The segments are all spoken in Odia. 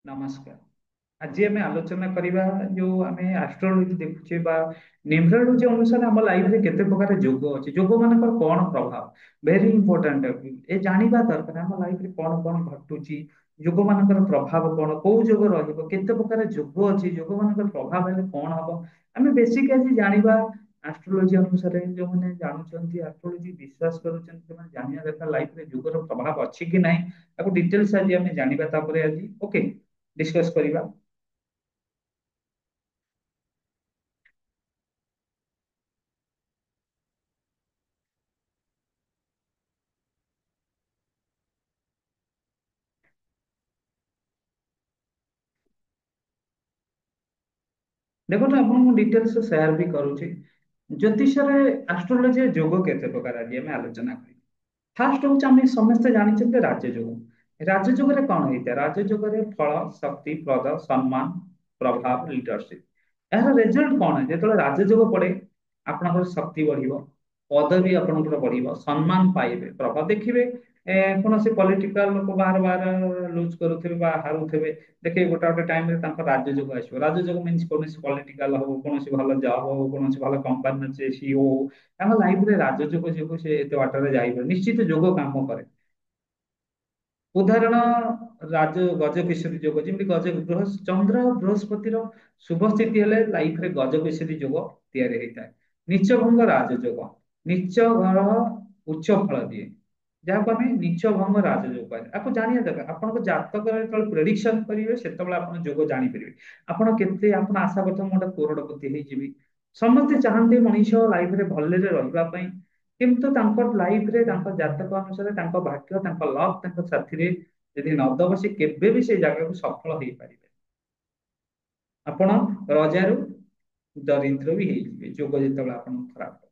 ନମସ୍କାର। ଆଜି ଆମେ ଆଲୋଚନା କରିବା ଯୋଉ ଆମେ ଆଷ୍ଟ୍ରୋଲୋଜି ଦେଖୁଛେ ବା ନ୍ୟୁମରୋଲୋଜି ଅନୁସାରେ ଆମ ଲାଇଫରେ କେତେ ପ୍ରକାର ଯୋଗ ଅଛି, ଯୋଗ ମାନଙ୍କର କଣ ପ୍ରଭାବ, ଭେରି ଇମ୍ପୋର୍ଟାଣ୍ଟ। ଏ ଜାଣିବା ଦରକାର ଆମ ଲାଇଫରେ କଣ କଣ ଘଟୁଛି, ଯୋଗ ମାନଙ୍କର ପ୍ରଭାବ କଣ, କୋଉ ଯୋଗ ରହିବ, କେତେ ପ୍ରକାର ଯୋଗ ଅଛି, ଯୋଗ ମାନଙ୍କର ପ୍ରଭାବ ହେଲେ କଣ ହବ। ଆମେ ବେସିକ ଆଜି ଜାଣିବା। ଆଷ୍ଟ୍ରୋଲୋଜି ଅନୁସାରେ ଯୋଉମାନେ ଜାଣୁଛନ୍ତି, ଆଷ୍ଟ୍ରୋଲୋଜି ବିଶ୍ୱାସ କରୁଛନ୍ତି, ସେମାନେ ଜାଣିବା ଦରକାର ଲାଇଫରେ ଯୋଗର ପ୍ରଭାବ ଅଛି କି ନାହିଁ। ତାକୁ ଡିଟେଲ୍ସ ଆଜି ଆମେ ଜାଣିବା, ତାପରେ ଆଜି ଓକେ ଡିସ୍କସ କରିବା। ଦେଖନ୍ତୁ ଆପଣଙ୍କୁ ମୁଁ ଡିଟେଲ୍ସ ସେୟାର ବି କରୁଛି। ଜ୍ୟୋତିଷରେ ଆଷ୍ଟ୍ରୋଲୋଜି ଯୋଗ କେତେ ପ୍ରକାର ଆଜି ଆମେ ଆଲୋଚନା କରିବା। ଫାର୍ଷ୍ଟ ହଉଛି, ଆମେ ସମସ୍ତେ ଜାଣିଛନ୍ତି ରାଜଯୋଗ। ରାଜଯୋଗରେ କଣ ହେଇଥାଏ? ରାଜଯୋଗରେ ଫଳ, ଶକ୍ତି, ପ୍ରଦ, ସମ୍ମାନ, ପ୍ରଭାବ, ଲିଡରସିପ। ଏହାର ରେଜଲ୍ଟ କଣ? ଯେତେବେଳେ ରାଜଯୋଗ ପଡେ ଆପଣଙ୍କର ଶକ୍ତି ବଢିବ, ପଦବୀ ଆପଣଙ୍କର ବଢିବ, ସମ୍ମାନ ପାଇବେ, ପ୍ରଭାବ ଦେଖିବେ। କୌଣସି ପଲିଟିକାଲ ଲୋକ ବାର ବାର ଲୁଜ କରୁଥିବେ ବା ହାରୁଥିବେ, ଦେଖିବେ ଗୋଟେ ଗୋଟେ ଟାଇମରେ ତାଙ୍କ ରାଜଯୋଗ ଆସିବ। ରାଜଯୋଗ ମିନ୍ସ କୌଣସି ପଲିଟିକାଲ ହଉ, କୌଣସି ଭଲ ଜବ ହଉ, କୌଣସି ଭଲ କମ୍ପାନୀ ସିଇଓ ହଉ, ତାଙ୍କ ଲାଇଫରେ ରାଜଯୋଗ ଯୋଗୁଁ ସେ ଏତେ ବାଟରେ ଯାଇପାରେ। ନିଶ୍ଚିତ ଯୋଗ କାମ କରେ। ଉଦାହରଣ, ଗଜକେଶରୀ ଯୋଗ, ଯେମିତି ଚନ୍ଦ୍ର ଆଉ ବୃହସ୍ପତିର ଶୁଭ ସ୍ଥିତି ହେଲେ ଲାଇଫରେ ଗଜକେଶରୀ ଯୋଗ ତିଆରି ହେଇଥାଏ। ନୀଚ ଭଙ୍ଗ ରାଜଯୋଗ, ନୀଚ ଗ୍ରହ ଉଚ୍ଚ ଫଳ ଦିଏ, ଯାହାକୁ ଆମେ ନୀଚ ଭଙ୍ଗ ରାଜଯୋଗ କହିବା। ଆକୁ ଜାଣିବା ଦରକାର। ଆପଣଙ୍କ ଜାତକରେ ଯେତେବେଳେ ପ୍ରେଡିକ୍ସନ କରିବେ, ସେତେବେଳେ ଆପଣ ଯୋଗ ଜାଣିପାରିବେ। ଆପଣ ଆଶା କରୁଛନ୍ତି ମୁଁ ଗୋଟେ କରୋଡପତି ହେଇଯିବି। ସମସ୍ତେ ଚାହାନ୍ତି ମଣିଷ ଲାଇଫରେ ଭଲରେ ରହିବା ପାଇଁ, କିନ୍ତୁ ତାଙ୍କ ଲାଇଫରେ ତାଙ୍କ ଜାତକ ଅନୁସାରେ ତାଙ୍କ ଭାଗ୍ୟ, ତାଙ୍କ ଲକ୍ ତାଙ୍କ ସାଥିରେ ଯଦି ନ ଦବ, ସେ କେବେ ବି ସେ ଜାଗାକୁ ସଫଳ ହେଇପାରିବେ। ଆପଣ ରଜାରୁ ଦରିଦ୍ର ବି ହେଇଯିବେ ଯୋଗ ଯେତେବେଳେ ଆପଣଙ୍କ ଖରାପ ହବ।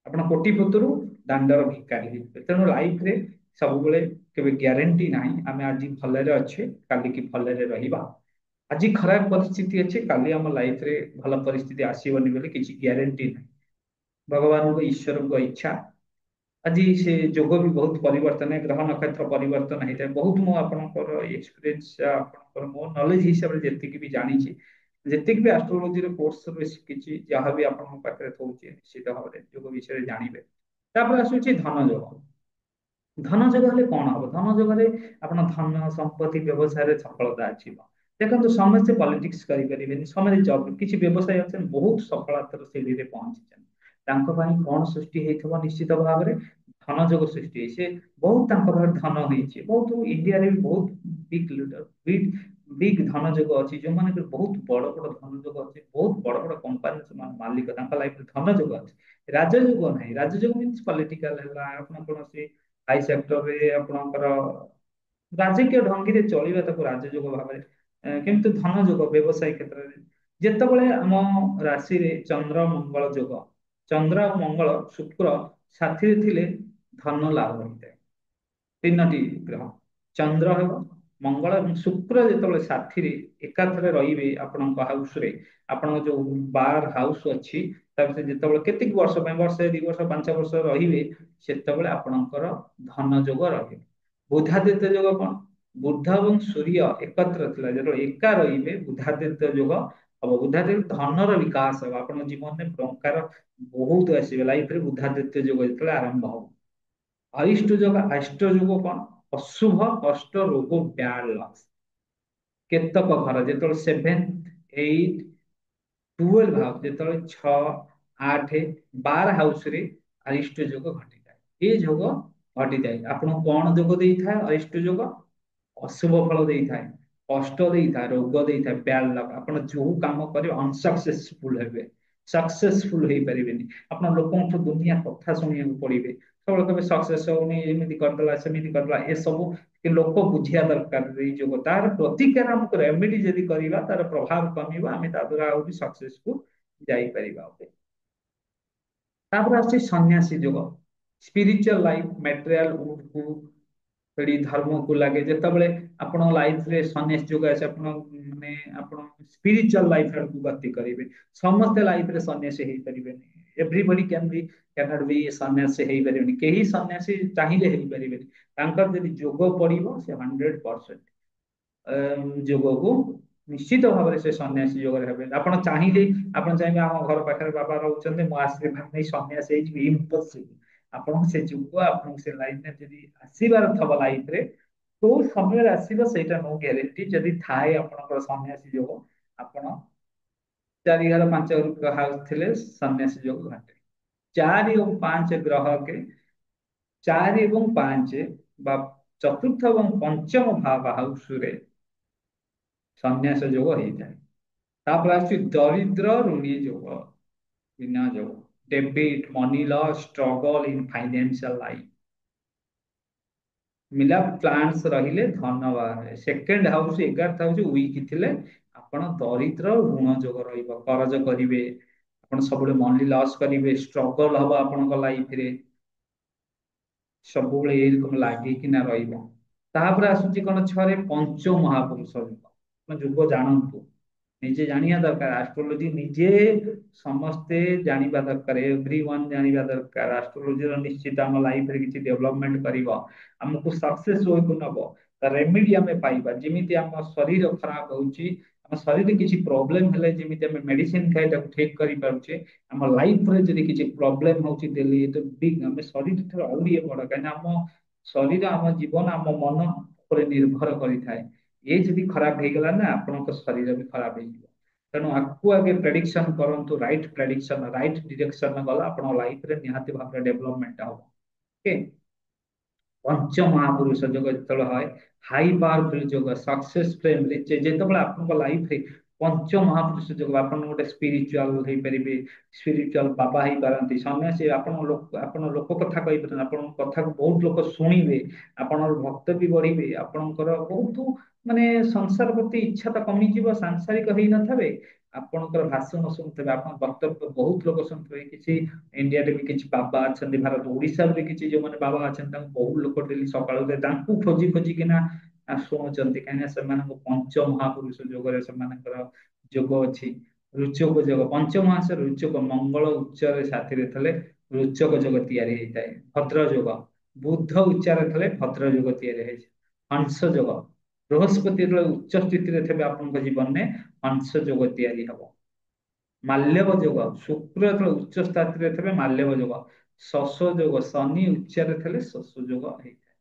ଆପଣ କୋଟିପତିରୁ ଦାଣ୍ଡର ଭିକାରୀ ହେଇଯିବେ। ତେଣୁ ଲାଇଫରେ ସବୁବେଳେ କେବେ ଗ୍ୟାରେଣ୍ଟି ନାହିଁ ଆମେ ଆଜି ଭଲରେ ଅଛେ କାଲିକି ଭଲରେ ରହିବା। ଆଜି ଖରାପ ପରିସ୍ଥିତି ଅଛି, କାଲି ଆମ ଲାଇଫରେ ଭଲ ପରିସ୍ଥିତି ଆସିବନି ବୋଲି କିଛି ଗ୍ୟାରେଣ୍ଟି ନାହିଁ। ଭଗବାନଙ୍କ ଈଶ୍ୱରଙ୍କ ଇଚ୍ଛା। ଆଜି ସେ ଯୋଗ ବି ବହୁତ ପରିବର୍ତ୍ତନ, ଗ୍ରହ ନକ୍ଷତ୍ର ପରିବର୍ତ୍ତନ ହେଇଥାଏ। ବହୁତ ମୁଁ ଆପଣଙ୍କର ଏକ୍ସପିରିଏନ୍ସ, ଆପଣଙ୍କର ମୋ ନଲେଜ ହିସାବରେ ଯେତିକି ବି ଜାଣିଛି, ଯେତିକି ବି ଆଷ୍ଟ୍ରୋଲୋଜିର କୋର୍ସ ଶିଖିଛି, ଯାହା ବି ଆପଣଙ୍କ ପାଖରେ ଥଉଛି, ନିଶ୍ଚିତ ଭାବରେ ଯୋଗ ବିଷୟରେ ଜାଣିବେ। ତାପରେ ଆସୁଛି ଧନ ଯୋଗ। ଧନ ଯୋଗ ହେଲେ କଣ ହବ? ଧନ ଯୋଗରେ ଆପଣ ଧନ ସମ୍ପତ୍ତି ବ୍ୟବସାୟରେ ସଫଳତା ଆସିବ। ଦେଖନ୍ତୁ, ସମସ୍ତେ ପଲିଟିକ୍ସ କରିପାରିବେନି, ସମସ୍ତେ ଜବ କିଛି ବ୍ୟବସାୟ ଅଛନ୍ତି ବହୁତ ସଫଳତାର ସିଢିରେ ପହଞ୍ଚିଛନ୍ତି। ତାଙ୍କ ପାଇଁ କଣ ସୃଷ୍ଟି ହେଇଥିବ? ନିଶ୍ଚିତ ଭାବରେ ଧନ ଯୋଗ ସୃଷ୍ଟି ହେଇ, ସେ ବହୁତ ତାଙ୍କ ପାଖରେ ଧନ ହେଇଛି। ବହୁତ ଇଣ୍ଡିଆରେ ବି ବହୁତ ବିଗ ଲିଡର, ବିଗ ଧନ ଯୋଗ ଅଛି, ଯୋଉମାନଙ୍କର ବହୁତ ବଡ ବଡ ଧନ ଯୋଗ ଅଛି, ବହୁତ ବଡ ବଡ କମ୍ପାନୀ ସେମାନେ ମାଲିକ, ତାଙ୍କ ଲାଇଫରେ ଧନ ଯୋଗ ଅଛି। ରାଜଯୋଗ ନାହିଁ। ରାଜଯୋଗ ମିନ୍ସ ପଲିଟିକାଲ ହେଲା, ଆପଣ କୌଣସି ହାଇ ସେକ୍ଟରରେ ଆପଣଙ୍କର ରାଜକୀୟ ଢଙ୍ଗିରେ ଚଳିବା, ତାକୁ ରାଜଯୋଗ ଭାବରେ। କିନ୍ତୁ ଧନ ଯୋଗ ବ୍ୟବସାୟ କ୍ଷେତ୍ରରେ, ଯେତେବେଳେ ଆମ ରାଶିରେ ଚନ୍ଦ୍ର ମଙ୍ଗଳ ଯୋଗ, ଚନ୍ଦ୍ର ଆଉ ମଙ୍ଗଳ ଶୁକ୍ର ସାଥିରେ ଥିଲେ ଧନ ଲାଭ ହୋଇଥାଏ। ତିନୋଟି ଗ୍ରହ, ଚନ୍ଦ୍ର ହେବ, ମଙ୍ଗଳ ଏବଂ ଶୁକ୍ର ଯେତେବେଳେ ସାଥିରେ ଏକାଥରେ ରହିବେ ଆପଣଙ୍କ ହାଉସରେ, ଆପଣଙ୍କ ଯୋଉ ବାର ହାଉସ ଅଛି, ତା ଭିତରେ ଯେତେବେଳେ କେତିକି ବର୍ଷ ପାଇଁ, ବର୍ଷେ 2 ବର୍ଷ 5 ବର୍ଷ ରହିବେ, ସେତେବେଳେ ଆପଣଙ୍କର ଧନ ଯୋଗ ରହିବ। ବୁଧାଦିତ୍ୟ ଯୋଗ କଣ? ବୁଧ ଏବଂ ସୂର୍ଯ୍ୟ ଏକତ୍ର ଥିଲା, ଯେତେବେଳେ ଏକା ରହିବେ ବୁଧାଦିତ୍ୟ ଯୋଗ ହବ। ବୁଧାଦିତ୍ୟ ଧନର ବିକାଶ ହବ, ଆପଣଙ୍କ ଜୀବନରେ ଟଙ୍କାର ବହୁତ ଆସିବେ ଲାଇଫରେ ବୁଧାଦିତ୍ୟ ଯୋଗ ଯେତେବେଳେ ଆରମ୍ଭ ହବ। ଅରିଷ୍ଟ ଯୋଗ, ଅଷ୍ଟ ଯୋଗ କଣ? ଅଶୁଭ ଅଷ୍ଟ ରୋଗ, ବ୍ୟାଡ ଲକ୍ସ। କେତକ ଘର ଯେତେବେଳେ 7, 8, 12 ହାଉସ, ଯେତେବେଳେ 6, 8, 12 ହାଉସରେ ଅରିଷ୍ଟ ଯୋଗ ଘଟିଥାଏ। ଏ ଯୋଗ ଘଟିଥାଏ, ଆପଣଙ୍କୁ କଣ ଯୋଗ ଦେଇଥାଏ? ଅରିଷ୍ଟ ଯୋଗ ଅଶୁଭ ଫଳ ଦେଇଥାଏ, କଷ୍ଟ ଦେଇଥାଏ, ରୋଗ ଦେଇଥାଏ, ବ୍ୟାଡ ଲକ୍। ଆପଣ ଯୋଉ କାମ କରିବେ ଅନସକ୍ସେସଫୁଲ ହେବେ, ସକ୍ସେସଫୁଲ ହେଇପାରିବେନି। ଆପଣ ଲୋକଙ୍କଠୁ ଦୁନିଆ କଥା ଶୁଣିବାକୁ ପଡିବେ, ସବୁବେଳେ କେବେ ସକ୍ସେସ ହଉନି, ଏମିତି କରିଦେଲା ସେମିତି କରିଦେଲା, ଏସବୁ କି ଲୋକ ବୁଝିବା ଦରକାର। ଏଇ ଯୋଗ ତାର ପ୍ରତିକାର ଆମକୁ ରେମିଡି ଯଦି କରିବା, ତାର ପ୍ରଭାବ କମିବ, ଆମେ ତା ଦ୍ୱାରା ଆହୁରି ସକ୍ସେସକୁ ଯାଇପାରିବା। ତାପରେ ଆସୁଛି ସନ୍ନ୍ୟାସୀ ଯୁଗ। ସ୍ପିରିଚୁଆଲ ଲାଇଫ, ମେଟେରିଆଲ କୁ ସେଠି ଧର୍ମକୁ ଲାଗେ। ଯେତେବେଳେ ଆପଣ ଲାଇଫରେ ସନ୍ନ୍ୟାସ ଯୁଗ ଆସେ, ଆପଣ ମାନେ ଆପଣ ସ୍ପିରିଚୁଆଲ ଲାଇଫ ଆଡକୁ ଗତି କରିବେ। ସମସ୍ତେ ଲାଇଫରେ ସନ୍ନ୍ୟାସୀ ହେଇପାରିବେନି। ଏଭ୍ରିବଡି କ୍ୟାନଟ ବି ସନ୍ନ୍ୟାସୀ ହେଇପାରିବେନି, କେହି ସନ୍ନ୍ୟାସୀ ଚାହିଁଲେ ହେଇପାରିବେନି। ତାଙ୍କର ଯଦି ଯୋଗ ପଡିବ, ସେ 100%। ଯୋଗକୁ ନିଶ୍ଚିତ ଭାବରେ ସେ ସନ୍ନ୍ୟାସୀ ଯୋଗରେ ହେବେ। ଆପଣ ଚାହିଁବେ ଆମ ଘର ପାଖରେ ବାବା ରହୁଛନ୍ତି ମୁଁ ଆଶୀର୍ବାଦ ନେଇ ସନ୍ନ୍ୟାସୀ ହେଇଯିବି, ଇମ୍ପସିବଲ। ଆପଣଙ୍କୁ ସେ ଯୁଗ, ଆପଣଙ୍କୁ ସେ ଲାଇନରେ ଯଦି ଆସିବାର ଥବ ଲାଇଫରେ, କୋଉ ସମୟରେ ଆସିବ ସେଇଟା ନୋ ଗ୍ୟାରେଣ୍ଟି। ଯଦି ଥାଏ ଆପଣଙ୍କର ସନ୍ନ୍ୟାସୀ ଯୋଗ, ଆପଣ 4 ଘର 5 ହାଉସ ଥିଲେ ସନ୍ନ୍ୟାସୀ ଯୋଗ ଘଟେ। 4 ଓ 5 ଗ୍ରହ କେ 4 ଏବଂ 5 ବା ଚତୁର୍ଥ ଏବଂ ପଞ୍ଚମ ଭାବ ହାଉସରେ ସନ୍ନ୍ୟାସ ଯୋଗ ହେଇଥାଏ। ତାପରେ ଆସୁଛି ଦରିଦ୍ର ଋଣୀ ଯୋଗ, ବିନା ଯୋଗ, debit money loss struggle in financial life. ମିଲା ପ୍ଲାନ୍ସ ରହିଲେ ଧନ ବାହାରେ। Second house 11th house weak ଥିଲେ ଆପଣ ଦରିଦ୍ର ଋଣ ଯୋଗ ରହିବ, କରଜ କରିବେ, ଆପଣ ସବୁବେଳେ ମନି ଲସ୍ କରିବେ, ଷ୍ଟ୍ରଗଲ ହବ ଆପଣଙ୍କ ଲାଇଫରେ, ସବୁବେଳେ ଏଇରକମ ଲାଗିକିନା ରହିବ। ତାପରେ ଆସୁଛି କଣ ଛରେ ପଞ୍ଚ ମହାପୁରୁଷ ଯୁଗ। ଆପଣ ଯୁଗ ଜାଣନ୍ତୁ, ନିଜେ ଜାଣିବା ଦରକାର। ଆଷ୍ଟ୍ରୋଲୋଜି ନିଜେ ସମସ୍ତେ ଜାଣିବା ଦରକାର, ଏଭ୍ରି ୱାନ ଜାଣିବା ଦରକାର। ଆଷ୍ଟ୍ରୋଲୋଜିର ନିଶ୍ଚିତ ଆମ ଲାଇଫରେ କିଛି ଡେଭଲପମେଣ୍ଟ କରିବ, ଆମକୁ ସକ୍ସେସ ୱେକୁ ନବ। ତା ରେମିଡି ଆମେ ପାଇବା। ଯେମିତି ଆମ ଶରୀର ଖରାପ ହଉଛି, ଆମ ଶରୀରରେ କିଛି ପ୍ରୋବ୍ଲେମ ହେଲେ ଯେମିତି ଆମେ ମେଡିସିନ ଖାଇ ତାକୁ ଠିକ କରିପାରୁଛେ, ଆମ ଲାଇଫରେ ଯଦି କିଛି ପ୍ରୋବ୍ଲେମ ହଉଛି ଡେଲି, ତ ବିଗ ଆମେ ଶରୀର ଠାରୁ ଆହୁରି ବଡ, କାହିଁକିନା ଆମ ଶରୀର, ଆମ ଜୀବନ, ଆମ ମନ ଉପରେ ନିର୍ଭର କରିଥାଏ। ଏ ଯଦି ଖରାପ ହେଇଗଲା ନା, ଆପଣଙ୍କ ଶରୀର ବି ଖରାପ ହେଇଯିବ। ତେଣୁ ଆକୁ ଆଗେ ପ୍ରେଡିକ୍ସନ କରନ୍ତୁ, ରାଇଟ ପ୍ରେଡିକ୍ସନ, ରାଇଟ ଡିରେକ୍ସନ ଗଲା ଆପଣଙ୍କ ଲାଇଫରେ ନିହାତି ଭାବରେ ଡେଭଲପମେଣ୍ଟ ହବ। ଓକେ। ପଞ୍ଚ ମହାପୁରୁଷ ଯୋଗ ଯେତେବେଳେ হয়, ହାଇ ପାୱାରଫୁଲ ଯୋଗ, ସକ୍ସେସ ପ୍ରେମ, ଯେତେବେଳେ ଆପଣଙ୍କ ଲାଇଫରେ ପଞ୍ଚ ମହାପୁରୁଷ ଯୋଗ, ଆପଣ ଗୋଟେ ସ୍ପିରିଚୁଆଲ ହେଇପାରିବେ, ସ୍ପିରିଚୁଆଲ ବାବା ହେଇପାରନ୍ତି, ସନ୍ନ୍ୟାସୀ, ଆପଣ ଲୋକ କଥା କହିପାରନ୍ତି, ଆପଣଙ୍କ କଥାକୁ ବହୁତ ଲୋକ ଶୁଣିବେ, ଆପଣଙ୍କର ଭକ୍ତ ବି ବଢିବେ, ଆପଣଙ୍କର ବହୁତ ମାନେ ସଂସାର ପ୍ରତି ଇଚ୍ଛା ତ କମିଯିବ, ସାଂସାରିକ ହେଇନଥିବେ, ଆପଣଙ୍କର ଭାଷଣ ଶୁଣୁଥିବେ, ଆପଣଙ୍କ ବକ୍ତବ୍ୟ ବହୁତ ଲୋକ ଶୁଣୁଥିବେ। କିଛି ଇଣ୍ଡିଆରେ ବି କିଛି ବାବା ଅଛନ୍ତି, ଭାରତ ଓଡିଶାରେ ବି କିଛି ଯୋଉମାନେ ବାବା ଅଛନ୍ତି, ତାଙ୍କୁ ବହୁତ ଲୋକ ଡେଲି ସକାଳୁ ତାଙ୍କୁ ଖୋଜି ଖୋଜିକିନା ଶୁଣୁଛନ୍ତି, କାହିଁକିନା ସେମାନଙ୍କ ପଞ୍ଚ ମହାପୁରୁଷ ଯୋଗରେ ସେମାନଙ୍କର ଯୋଗ ଅଛି। ରୁଚକ ଯୋଗ, ପଞ୍ଚମାଂଶ ରୁଚକ, ମଙ୍ଗଳ ଉଚ୍ଚରେ ସାଥିରେ ଥିଲେ ରୁଚକ ଯୋଗ ତିଆରି ହେଇଥାଏ। ଭଦ୍ର ଯୋଗ, ବୁଦ୍ଧ ଉଚ୍ଚାରେ ଥିଲେ ଭଦ୍ର ଯୋଗ ତିଆରି ହେଇଛି। ହଂସ ଯୋଗ, ବୃହସ୍ପତି ଯେତେବେଳେ ଉଚ୍ଚ ସ୍ଥିତିରେ ଥିବେ ଆପଣଙ୍କ ଜୀବନରେ, ହଂସ ଯୋଗ ତିଆରି ହବ। ମାଲ୍ୟବ ଯୋଗ, ଶୁକ୍ର ଯେତେବେଳେ ଉଚ୍ଚ ସ୍ଥିତିରେ ଥିବେ ମାଲ୍ୟବ ଯୋଗ। ଶଶ ଯୋଗ, ଶନି ଉଚ୍ଚରେ ଥିଲେ ଶଶ ଯୋଗ ହେଇଥାଏ।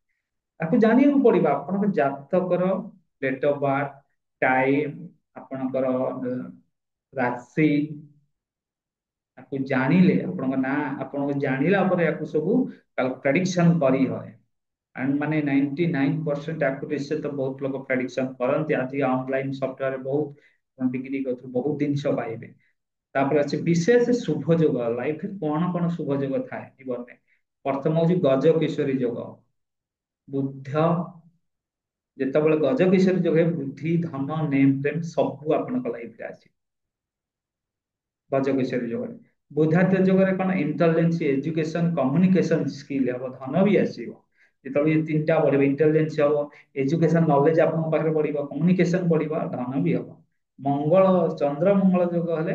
ତାକୁ ଜାଣିବାକୁ ପଡିବ, ଆପଣଙ୍କ ଜାତକର ଡେଟ୍ ଅଫ ବାର୍ଥ, ଟାଇମ, ଆପଣଙ୍କର ରାଶି, ତାକୁ ଜାଣିଲେ ଆପଣଙ୍କ ନାଁ, ଆପଣଙ୍କୁ ଜାଣିଲା ପରେ ୟାକୁ ସବୁ ପ୍ରେଡିକ୍ସନ କରି ହୁଏ। ଆଣ୍ଡ ମାନେ 99% ଆକୁରେସି ତ ବହୁତ ଲୋକ ପ୍ରେଡିକ୍ସନ କରନ୍ତି। ଆଜି ଅନଲାଇନ ସଫ୍ଟୱେयर ବହୁତ ଡିଗ୍ରୀ କରୁଛୁ, ବହୁତ ଜିନିଷ ପାଇବେ। ତାପରେ ଅଛି ବିଶେଷ ଶୁଭ ଯୋଗ, ଲାଇଫରେ କଣ କଣ ଶୁଭ ଯୋଗ ଥାଏ ଜୀବନରେ। ପ୍ରଥମ ହଉଛି ଗଜ କିଶୋରୀ ଯୋଗ। ବୁଦ୍ଧ ଯେତେବେଳେ ଗଜ କିଶୋରୀ ଯୋଗ ହୁଏ, ବୁଦ୍ଧି, ଧନ, ନେମ ପ୍ରେମ ସବୁ ଆପଣଙ୍କ ଲାଇଫରେ ଆସିବ ଗଜକିଶୋରୀ ଯୋଗରେ। ବୁଧାତ୍ୟ ଯୋଗରେ କଣ, ଇଣ୍ଟେଲିଜେନ୍ସ, ଏଜୁକେସନ, କମ୍ୟୁନିକେସନ ସ୍କିଲ ହବ, ଧନ ବି ଆସିବ। ଯେତେବେଳେ ଏ ତିନିଟା ବଢିବ, ଇଣ୍ଟେଲିଜେନ୍ସ ହବ, ଏଜୁକେସନ ନଲେଜ ଆପଣଙ୍କ ପାଖରେ ବଢିବ, କମ୍ୟୁନିକେସନ ବଢିବ, ଧନ ବି ହବ। ମଙ୍ଗଳ, ଚନ୍ଦ୍ର ମଙ୍ଗଳ ଯୋଗ ହେଲେ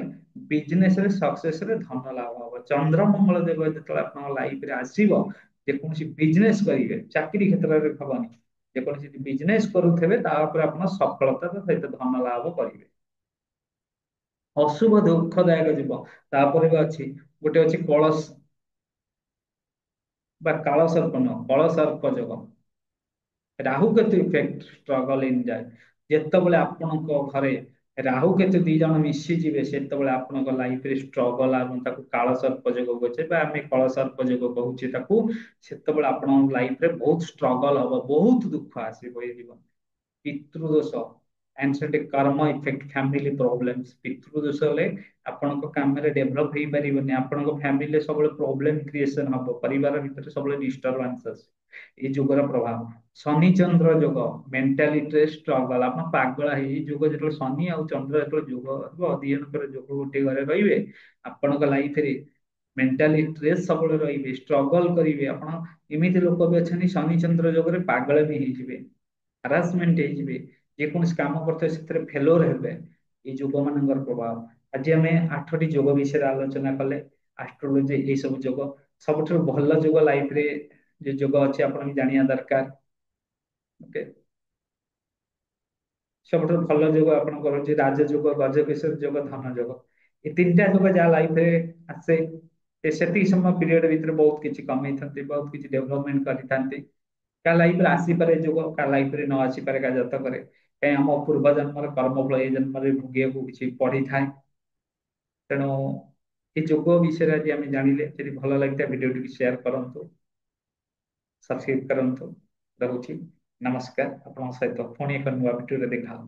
ବିଜନେସ ରେ ସକ୍ସେସ ରେ ଧନ ଲାଭ ହବ। ଚନ୍ଦ୍ର ମଙ୍ଗଳ ଯୋଗ ଯେତେବେଳେ ଆପଣଙ୍କ ଲାଇଫ ରେ ଆସିବ, ଯେକୌଣସି ବିଜନେସ କରିବେ, ଚାକିରି କ୍ଷେତ୍ରରେ ହବନି, ଯେକୌଣସି ବିଜନେସ କରୁଥିବେ ତା ଉପରେ ଆପଣ ସଫଳତାର ସହିତ ଧନ ଲାଭ କରିବେ। ଅଶୁଭ ଦୁଃଖଦାୟକ ଯିବ। ତାପରେ ବି ଅଛି, ଗୋଟେ ଅଛି କଳସ ବା କାଳ ସର୍ପ ନୁହଁ, କଳ Surf yoga. Rahu Ketu effect, struggle in ଯାଏ। ଯେତେବେଳେ ଆପଣଙ୍କ ଘରେ ରାହୁ କେତୁ ଦି ଜଣ ମିଶିଯିବେ, ସେତେବେଳେ ଆପଣଙ୍କ ଲାଇଫରେ ଷ୍ଟ୍ରଗଲ, ଏବଂ ତାକୁ କାଳ ସର୍ପ ଯୋଗ କହୁଛେ ବା ଆମେ କଳ ସର୍ପ ଯୋଗ କହୁଛେ ତାକୁ। ସେତେବେଳେ ଆପଣଙ୍କ ଲାଇଫରେ ବହୁତ ଷ୍ଟ୍ରଗଲ ହବ, ବହୁତ ଦୁଃଖ ଆସିବ ଏଇ ଜୀବନ। ପିତୃଦୋଷ, ଆନ୍ସିଏଣ୍ଟିକ କର୍ମ ଇଫେକ୍ଟ, ଫ୍ୟାମିଲି ପ୍ରୋବ୍ଲେମ୍ସ। ପିତୃଦୋଷ ହେଲେ ଆପଣଙ୍କ କାମରେ ଡେଭଲପ ହେଇପାରିବନି, ଆପଣଙ୍କ ଫ୍ୟାମିଲିରେ ସବୁବେଳେ ପ୍ରୋବ୍ଲେମ କ୍ରିଏସନ ହବ, ପରିବାର ଭିତରେ ସବୁବେଳେ ଡିଷ୍ଟରବାନ୍ସ ଆସିବ, ଏଇ ଯୁଗର ପ୍ରଭାବ। ଶନି ଚନ୍ଦ୍ର ଯୋଗ, ମେଣ୍ଟାଲିଟିରେ ଷ୍ଟ୍ରଗଲ, ଆପଣ ପାଗଳା ହେଇ, ଏଇ ଯୁଗ ଯେତେବେଳେ ଶନି ଆଉ ଚନ୍ଦ୍ର ଯେତେବେଳେ ଯୋଗ ହବ, ଦି ଜଣଙ୍କର ଯୋଗ ଗୋଟେ ଘରେ ରହିବେ, ଆପଣଙ୍କ ଲାଇଫରେ ମେଣ୍ଟାଲି ଷ୍ଟ୍ରେସ୍ ସବୁବେଳେ ରହିବେ, ଷ୍ଟ୍ରଗଲ କରିବେ ଆପଣ। ଏମିତି ଲୋକ ବି ଅଛନ୍ତି ଶନି ଚନ୍ଦ୍ର ଯୋଗରେ ପାଗଳ ବି ହେଇଯିବେ, ହାରାସମେଣ୍ଟ ହେଇଯିବେ, ଯେକୌଣସି କାମ କରୁଥିବେ ସେଥିରେ ଫେଲୋର ହେବେ, ଏଇ ଯୋଗ ମାନଙ୍କର ପ୍ରଭାବ। ଆଜି ଆମେ 8ଟି ଯୋଗ ବିଷୟରେ ଆଲୋଚନା କଲେ। ଆଷ୍ଟ୍ରୋଲୋଜି ଏଇ ସବୁ ଯୋଗ, ସବୁଠାରୁ ଭଲ ଯୋଗ ଲାଇଫରେ ଯେ ଯୋଗ ଅଛି ଆପଣ ବି ଜାଣିବା ଦରକାର। ଓକେ। ସବୁଠାରୁ ଭଲ ଯୋଗ ଆପଣଙ୍କର ହଉଛି ରାଜଯୋଗ, ଗଜକେଶରୀ ଯୋଗ, ଧନ ଯୋଗ। ଏ ତିନିଟା ଯୋଗ ଯାହା ଲାଇଫରେ ଆସେ, ସେତିକି ସମୟ ପିରିୟଡ ଭିତରେ ବହୁତ କିଛି କମେଇଥାନ୍ତି, ବହୁତ କିଛି ଡେଭଲପମେଣ୍ଟ କରିଥାନ୍ତି। କାହା ଲାଇଫରେ ଆସିପାରେ ଯୋଗ, କାହା ଲାଇଫରେ ନ ଆସିପାରେ କାହା ଜାତକରେ। କାହିଁ ଆମ ପୂର୍ବ ଜନ୍ମର କର୍ମ ଫଳ ଏଇ ଜନ୍ମରେ ଭୋଗିବାକୁ କିଛି ପଡିଥାଏ। ତେଣୁ ଏ ଯୋଗ ବିଷୟରେ ଆଜି ଆମେ ଜାଣିଲେ। ଯଦି ଭଲ ଲାଗିଥାଏ ଭିଡିଓଟିକୁ ସେୟାର କରନ୍ତୁ, ସବସ୍କ୍ରାଇବ କରନ୍ତୁ। ରହୁଛି, ନମସ୍କାର। ଆପଣଙ୍କ ସହିତ ପୁଣି ଏକ ନୂଆ ଭିଡିଓରେ ଦେଖା ହବ।